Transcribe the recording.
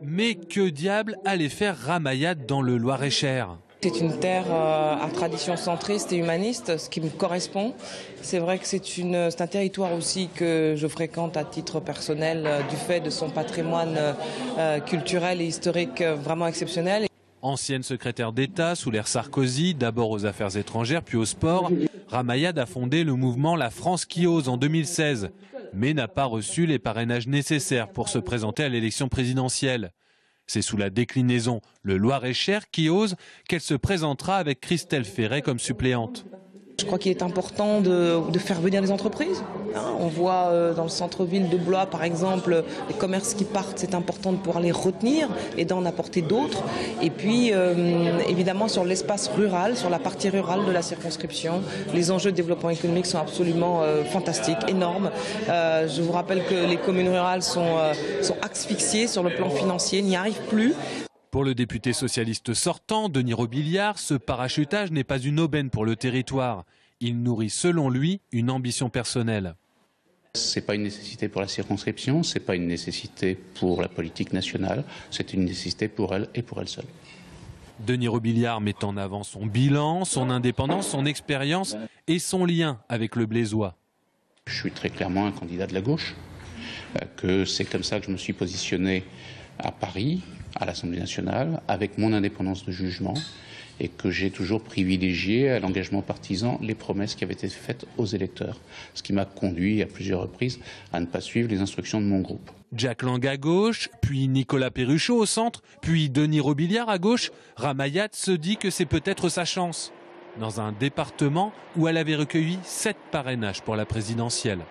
Mais que diable allait faire Ramayad dans le Loir-et-Cher ? C'est une terre à tradition centriste et humaniste, ce qui me correspond. C'est vrai que c'est un territoire aussi que je fréquente à titre personnel du fait de son patrimoine culturel et historique vraiment exceptionnel. Ancienne secrétaire d'État sous l'ère Sarkozy, d'abord aux affaires étrangères puis au sport, Ramayad a fondé le mouvement La France qui ose en 2016, mais n'a pas reçu les parrainages nécessaires pour se présenter à l'élection présidentielle. C'est sous la déclinaison Le Loir-et-Cher qui ose qu'elle se présentera avec Christelle Ferret comme suppléante. Je crois qu'il est important de faire venir les entreprises. On voit dans le centre-ville de Blois, par exemple, les commerces qui partent, c'est important de pouvoir les retenir et d'en apporter d'autres. Et puis, évidemment, sur l'espace rural, sur la partie rurale de la circonscription, les enjeux de développement économique sont absolument fantastiques, énormes. Je vous rappelle que les communes rurales sont asphyxiées sur le plan financier, n'y arrivent plus. Pour le député socialiste sortant, Denis Robiliard, ce parachutage n'est pas une aubaine pour le territoire. Il nourrit, selon lui, une ambition personnelle. Ce n'est pas une nécessité pour la circonscription, ce n'est pas une nécessité pour la politique nationale, c'est une nécessité pour elle et pour elle seule. Denis Robiliard met en avant son bilan, son indépendance, son expérience et son lien avec le Blésois. Je suis très clairement un candidat de la gauche, que c'est comme ça que je me suis positionné à Paris, à l'Assemblée nationale, avec mon indépendance de jugement, et que j'ai toujours privilégié à l'engagement partisan les promesses qui avaient été faites aux électeurs, ce qui m'a conduit à plusieurs reprises à ne pas suivre les instructions de mon groupe. Jack Lang à gauche, puis Nicolas Perruchot au centre, puis Denis Robiliard à gauche, Ramayad se dit que c'est peut-être sa chance, dans un département où elle avait recueilli 7 parrainages pour la présidentielle.